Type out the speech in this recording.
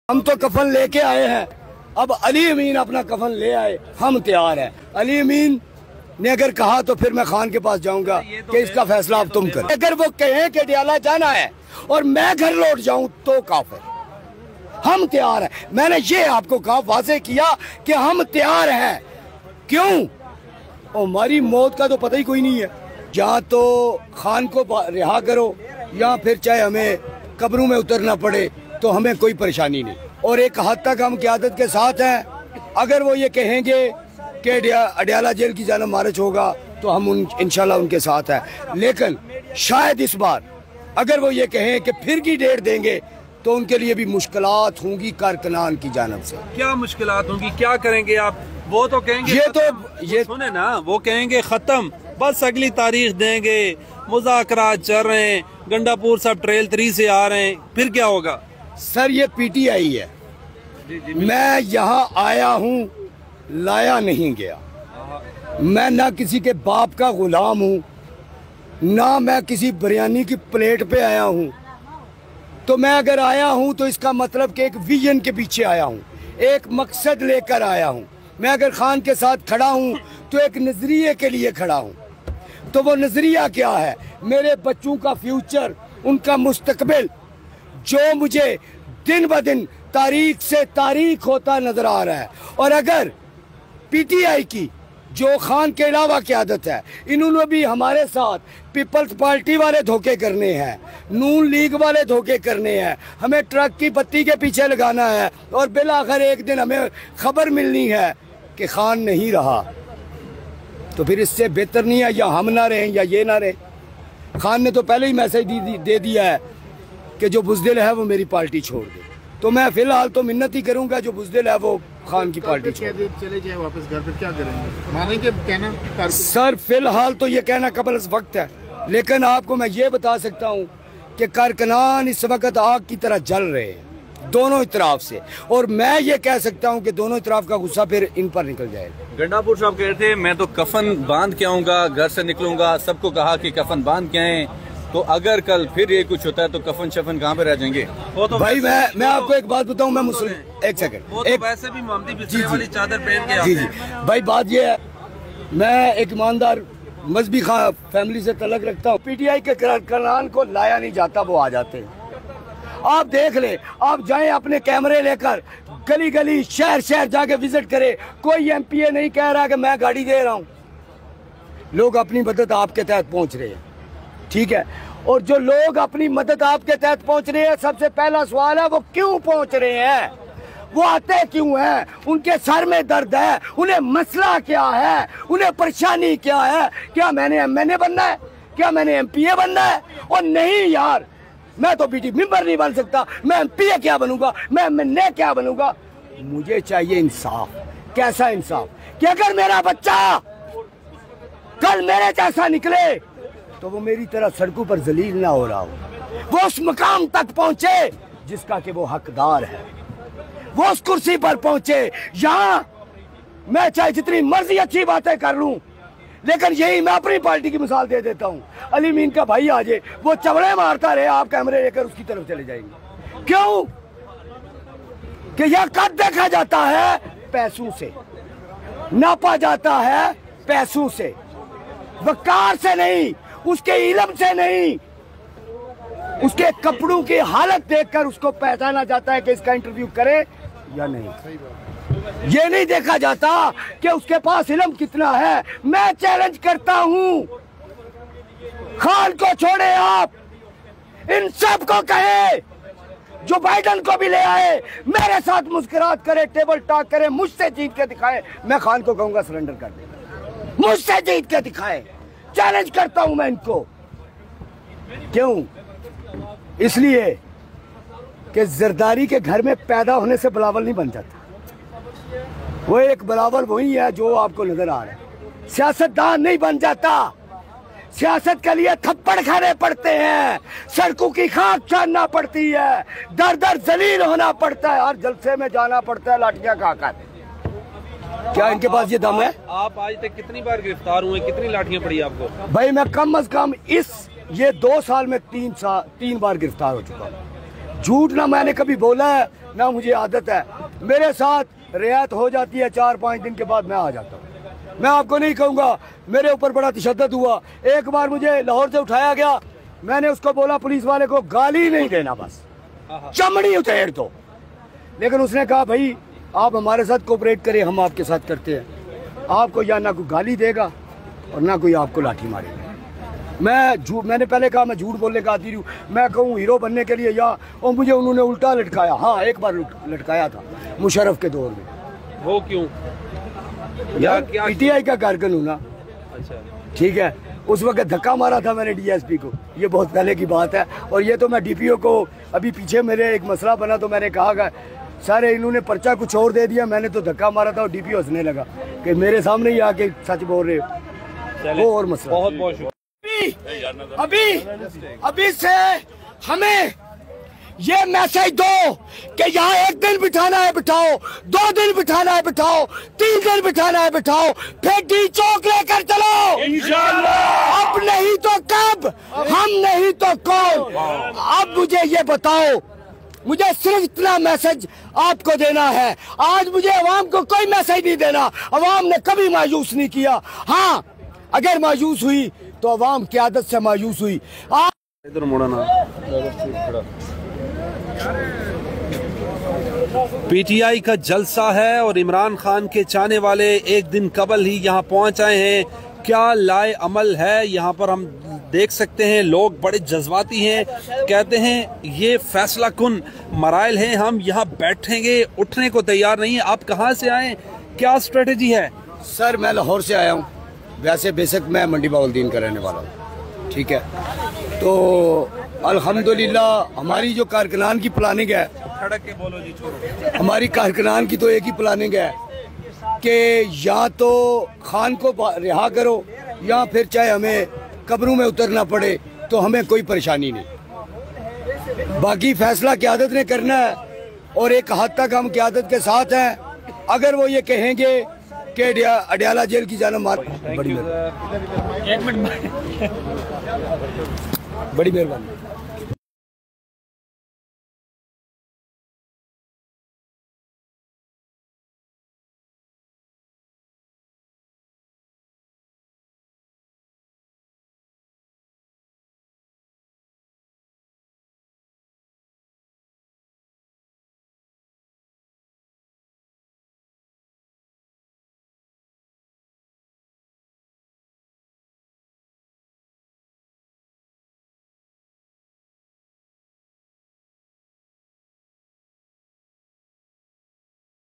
हम तो कफन लेके आए हैं, अब अली अमीन अपना कफन ले आए, हम तैयार हैं। अली अमीन ने अगर कहा तो फिर मैं खान के पास जाऊंगा कि इसका फैसला अब तुम करो। अगर वो कहें कि अडियाला जाना है और मैं घर लौट जाऊं तो काफिर, हम तैयार हैं। मैंने ये आपको कहा, वाज़ेह किया कि हम तैयार हैं। क्यों? हमारी मौत का तो पता ही कोई नहीं है। या तो खान को रिहा करो या फिर चाहे हमें कब्रों में उतरना पड़े तो हमें कोई परेशानी नहीं। और एक हद तक हम क़यादत के साथ हैं। अगर वो ये कहेंगे कि अडियाला जेल की जानब मार्च होगा तो हम इंशाल्लाह उनके साथ हैं। लेकिन शायद इस बार अगर वो ये कहें कि फिर की डेट देंगे तो उनके लिए भी मुश्किलात होंगी कारकुनान की जानब से। क्या मुश्किलात होंगी, क्या करेंगे आप? वो तो कहेंगे ये सुने ना, वो कहेंगे खत्म, बस अगली तारीख देंगे, मुज़ाकरात चल रहे हैं, गंडापुर साहब ट्रेल 3 से आ रहे हैं, फिर क्या होगा? सर ये पीटीआई है। मैं यहाँ आया हूँ, लाया नहीं गया। मैं ना किसी के बाप का गुलाम हूँ, ना मैं किसी बिरयानी की प्लेट पे आया हूँ। तो मैं अगर आया हूँ तो इसका मतलब कि एक विजन के पीछे आया हूँ, एक मकसद लेकर आया हूँ। मैं अगर खान के साथ खड़ा हूँ तो एक नजरिए के लिए खड़ा हूँ। तो वो नजरिया क्या है? मेरे बच्चों का फ्यूचर, उनका मुस्तकबिल, जो मुझे दिन ब दिन तारीख से तारीख होता नजर आ रहा है। और अगर पीटीआई की जो खान के अलावा क़यादत है, इन्होंने भी हमारे साथ पीपल्स पार्टी वाले धोखे करने हैं, नून लीग वाले धोखे करने हैं, हमें ट्रक की बत्ती के पीछे लगाना है और बिल आखिर एक दिन हमें खबर मिलनी है कि खान नहीं रहा, तो फिर इससे बेहतर नहीं है या हम ना रहें या ये ना रहे। खान ने तो पहले ही मैसेज दे दिया है कि जो बुज़दिल है वो मेरी पार्टी छोड़ दे। तो मैं फिलहाल तो मिन्नत ही करूंगा, जो बुज़दिल है वो खान की पार्टी छोड़ दे। चले जाए वापस घर, फिर क्या करेंगे? मानेंगे कहना? सर फिलहाल तो ये कहना कबल वक्त है, लेकिन आपको मैं ये बता सकता हूँ कि कारकुनान इस वक्त आग की तरह जल रहे हैं दोनों इतराफ से। और मैं ये कह सकता हूँ कि दोनों इतराफ का गुस्सा फिर इन पर निकल जाएगा। गंडापुर साहब कह रहे थे मैं तो कफन बांध के आऊंगा, घर से निकलूंगा, सबको कहा कि कफन बांध के आए। तो अगर कल फिर ये कुछ होता है तो कफन शफन कहाँ पे रह जाएंगे? वो तो भाई मैं आपको एक बात बताऊं, मैं मुस्लिम, एक सेकंड, वो तो वैसे भी मोहम्मदी बिस्तरे वाली चादर पहन के जी भाई, बात ये है, मैं एक ईमानदार मजहबी फैमिली से तलक रखता हूँ। पीटीआई के कारकुनान को लाया नहीं जाता, वो आ जाते हैं। आप देख ले, आप जाएं अपने कैमरे लेकर गली गली शहर शहर जाके विजिट करें, कोई एमपीए नहीं कह रहा कि मैं गाड़ी दे रहा हूँ। लोग अपनी मदद आपके तहत पहुंच रहे हैं, ठीक है। और जो लोग अपनी मदद आपके तहत पहुंच रहे हैं, सबसे पहला सवाल है वो क्यों पहुंच रहे हैं, वो आते क्यों हैं, उनके सर में दर्द है, उन्हें मसला क्या है, उन्हें परेशानी क्या है? क्या मैंने एमएनए बनना है? क्या मैंने एमपीए बनना है? और नहीं यार, मैं तो बीटी मेंबर नहीं बन सकता, मैं एमपीए क्या बनूंगा, मैं एमएनए क्या बनूंगा? मुझे चाहिए इंसाफ। कैसा इंसाफ? कि अगर मेरा बच्चा कल मेरे जैसा निकले तो वो मेरी तरह सड़कों पर जलील ना हो रहा हो, वो उस मकाम तक पहुंचे जिसका कि वो हकदार है, वो उस कुर्सी पर पहुंचे। यहाँ मैं चाहे जितनी मर्जी अच्छी बातें कर लूं, लेकिन यही मैं अपनी पार्टी की मिसाल दे देता हूँ। अली अमीन का भाई आ जाए, वो चवड़े मारता रहे, आप कैमरे लेकर उसकी तरफ चले जाएंगे। क्यों? कि यह कद देखा जाता है पैसों से, नापा जाता है पैसों से, वकार से नहीं, उसके इल्म से नहीं, उसके कपड़ों की हालत देखकर उसको पहचाना जाता है कि इसका इंटरव्यू करे या नहीं। ये नहीं देखा जाता कि उसके पास इल्म कितना है। मैं चैलेंज करता हूं, खान को छोड़े, आप इन सब को कहे, जो बाइडन को भी ले आए, मेरे साथ मुस्कुरात करे, टेबल टॉक करे, मुझसे जीत के दिखाए। मैं खान को कहूंगा सरेंडर कर दे, मुझसे जीत के दिखाए। चैलेंज करता हूं मैं इनको। क्यों? इसलिए कि जरदारी के घर में पैदा होने से बिलावल नहीं बन जाता। वो एक बिलावल वही है जो आपको नजर आ रहा है। सियासतदान नहीं बन जाता, सियासत के लिए थप्पड़ खाने पड़ते हैं, सड़कों की खाक छानना पड़ती है, दर दर जलील होना पड़ता है, हर जलसे में जाना पड़ता है लाठियां खाकर। क्या इनके पास ये दम है? आप आज तक कितनी बार गिरफ्तार हुए, कितनी लाठियां पड़ी आपको? भाई मैं कम अज कम ये 2 साल में 3 बार गिरफ्तार हो चुका हूँ। झूठ ना मैंने कभी बोला है ना मुझे आदत है। मेरे साथ रियायत हो जाती है, 4-5 दिन के बाद मैं आ जाता हूँ। मैं आपको नहीं कहूँगा मेरे ऊपर बड़ा तशद्दुद हुआ। एक बार मुझे लाहौर से उठाया गया, मैंने उसको बोला पुलिस वाले को गाली नहीं देना, बस चमड़ी उतेर दो। लेकिन उसने कहा भाई आप हमारे साथ कोऑपरेट करें, हम आपके साथ करते हैं। आपको या ना कोई गाली देगा और ना कोई आपको लाठी मारेगा। मैंने पहले कहा मैं झूठ बोलने का आदी हूँ। मैं कहूँ हीरो बनने के लिए या और मुझे उन्होंने उल्टा लटकाया। हाँ, एक बार लटकाया था मुशर्रफ के दौर में। वो क्यों? यार पीटीआई का कारकुन हूँ ना। अच्छा, ठीक है, उस वक्त धक्का मारा था मैंने डीएसपी को, ये बहुत पहले की बात है। और ये तो मैं डीपीओ को अभी पीछे मेरे एक मसला बना तो मैंने कहा सारे इन्होंने पर्चा कुछ और दे दिया, मैंने तो धक्का मारा था और डीपीओ हंसने लगा कि मेरे सामने ही आके सच बोल रहे हो। वो और मसला। बहुत बहुत शुक्रिया। अभी से हमें ये मैसेज दो कि यहाँ 1 दिन बिठाना है बिठाओ, 2 दिन बिठाना है बिठाओ, 3 दिन बिठाना है बिठाओ, फिर डी चौक लेकर चलो इंशाअल्लाह। अब नहीं तो कब, हम नहीं तो कौन। अब मुझे ये बताओ, मुझे सिर्फ इतना मैसेज आपको देना है। आज मुझे अवाम को कोई मैसेज नहीं देना। अवाम ने कभी मायूस नहीं किया। हाँ, अगर मायूस हुई तो अवाम की आदत से मायूस हुई। इधर मुड़ा ना। पीटीआई का जलसा है और इमरान खान के चाहने वाले एक दिन कबल ही यहाँ पहुंच आए हैं। क्या लाए अमल है यहाँ पर हम देख सकते हैं। लोग बड़े जज्बाती हैं, कहते हैं ये फैसला कुन मराइल हैं, हम यहाँ बैठेंगे, उठने को तैयार नहीं है। आप कहाँ से आए, क्या स्ट्रेटेजी है? सर मैं लाहौर से आया हूँ। वैसे बेशक मैं मंडी बाउलदीन का रहने वाला हूँ, ठीक है। तो अल्हम्दुलिल्लाह हमारी जो कारकुनान की प्लानिंग है, के बोलो जी, छोड़ो। हमारी कारकुनान की तो एक ही प्लानिंग है कि या तो खान को रिहा करो या फिर चाहे हमें कब्रों में उतरना पड़े तो हमें कोई परेशानी नहीं। बाकी फैसला क़यादत ने करना है और एक हद तक हम क़यादत के साथ हैं। अगर वो ये कहेंगे कि अडयाला जेल की जाना मार, बड़ी मेहरबानी।